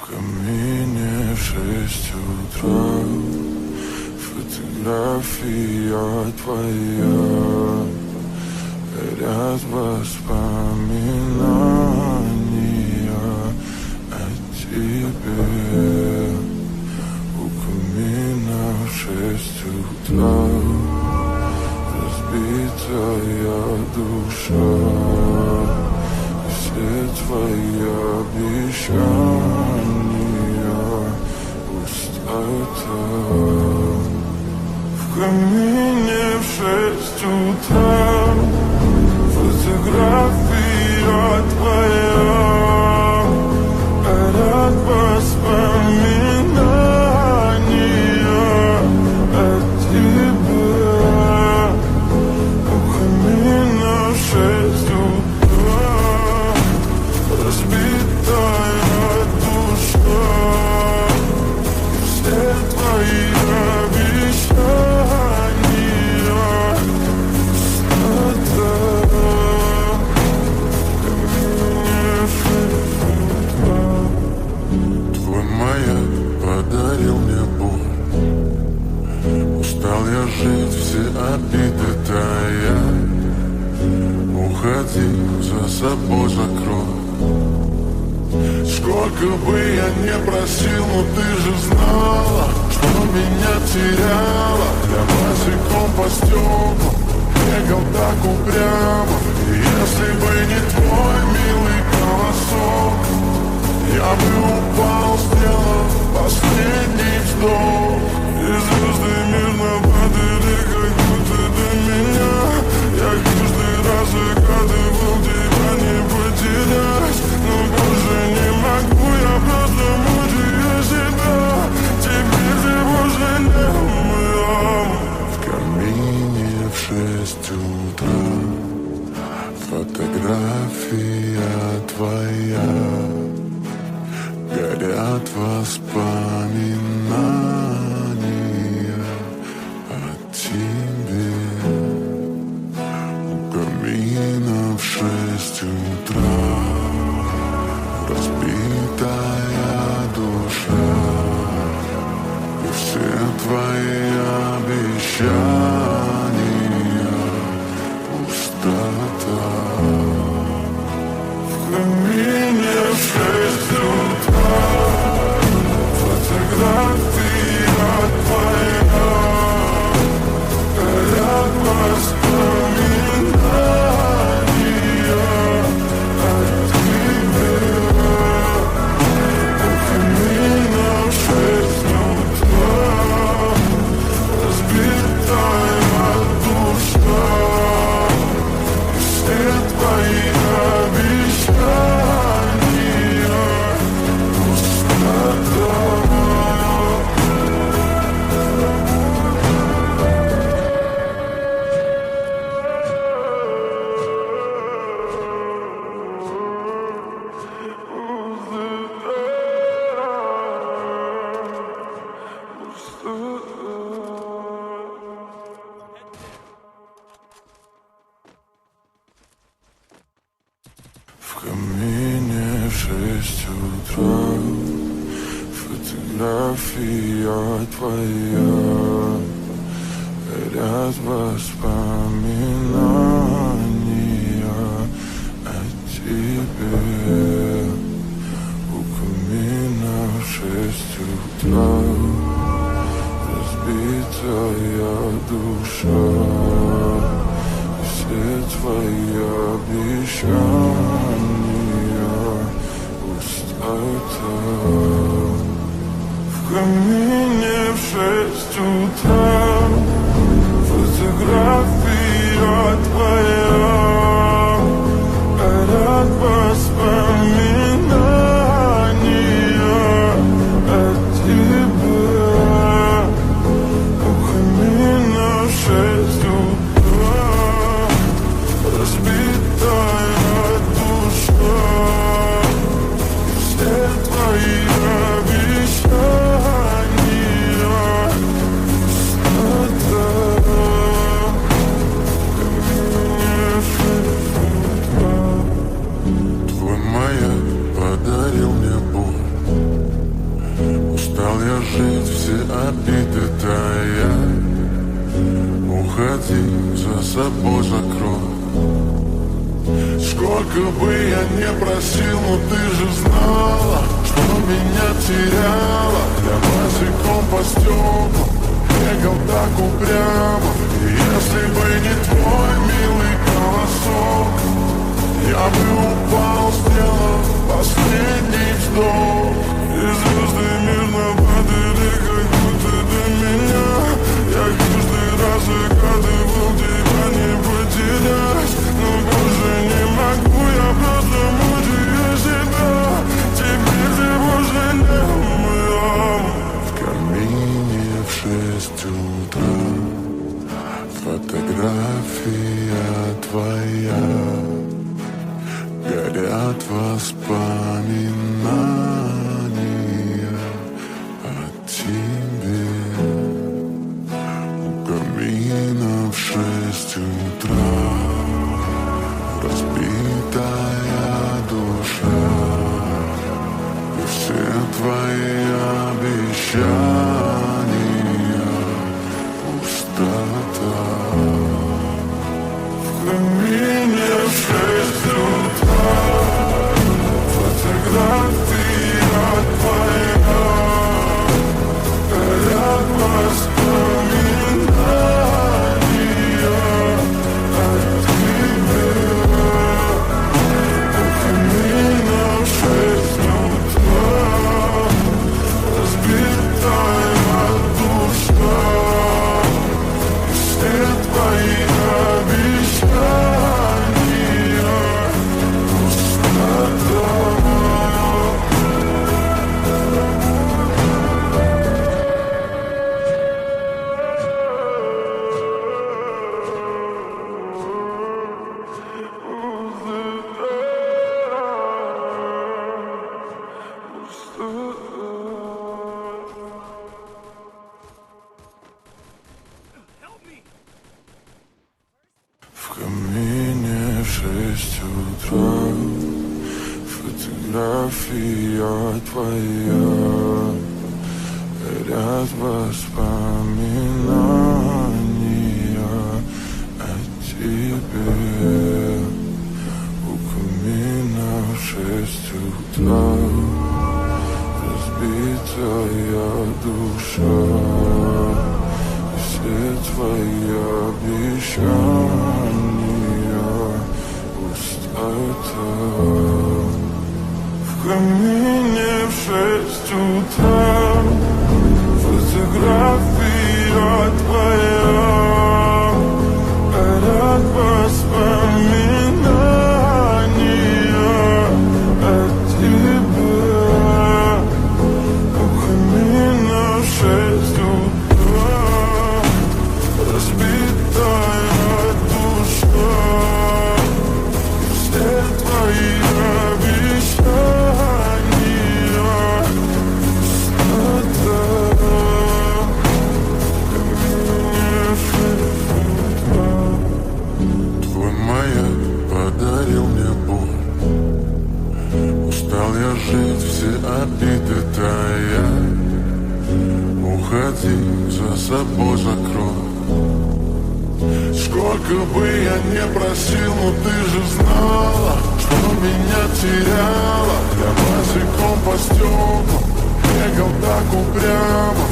камине в 6 утра. Фотография твоя, горят воспоминания о тебе. У камина в 6 утра разбитая душа, и все твои обещания пустота. В камине в 6 утра фотография твоя, горят воспоминания о тебе. У камина в 6 утра разбитая душа, и все твои жить, все обиды тая. Уходи, за собой закрой. Сколько бы я не просил, но ты же знала, что меня теряла. Я босиком по стеклам бегал так упрямо. И если бы не твой милый голосок, я бы упал, сделав последний вздох. И звезды мирно падали, как будто до меня. Я каждый раз загадывал тебя не потерять, но больше не могу, я просто мучаю себя. Теперь ты больше не моя. В камине в 6 утра фотография твоя, горят воспоминания о тебе. У камина в 6 утра разбитая душа, и все твои обещания пустота. В камине в 6 утра фотография твоя, горят воспоминания о тебе. У камина в 6 утра разбитая душа, и все твои обещания пустота. В камине в 6 утра фотография твоя, горят воспоминания о тебе. У камина в 6 утра разбитая душа, и все твои обещания пустота. В камине в 6 утра фотография твоя, горят воспоминания о тебе. У камина в 6 утра разбитая душа, и все твои обещания пустота. я жить все обиды тая. Уходи, за собой закрой. Сколько бы я не просил, но ты же знала, что меня теряла. Я босиком по стеклам бегал так упрямо. И если бы не твой милый голосок, я бы упал, сделав последний вздох. И звезды мирно падали, как будто до меня. Я каждый раз загадывал тебя не потерять, но больше не могу, я просто мучаю себя. Теперь ты пожалел моя. В камине в 6 утра фотография твоя. Горят воспоминания о тебе. У камина в 6 утра разбитая душа. И все твои обещания пустота. В камине в 6 утра фотография твоя. Горят воспоминания о тебе. У камина в 6 утра разбитая душа. И все твои обещания пустота. В камине в 6 утра фотография твоя. Горят воспоминания о тебе. У камина в 6 утра разбитая душа. И все твои обещания пустота. В камине в 6 утра фотография твоя. Горят воспоминания о тебе. У камина в 6 утра разбитая душа. И все твои обещания пустота. В камине в 6 утра. Твой маяк подарил мне боль. Устал я жить все обиды тая. Уходи, за собой закрой. Сколько бы я не просил, но ты же знала, что меня теряла. Я босиком по стеклам бегал так упрямо.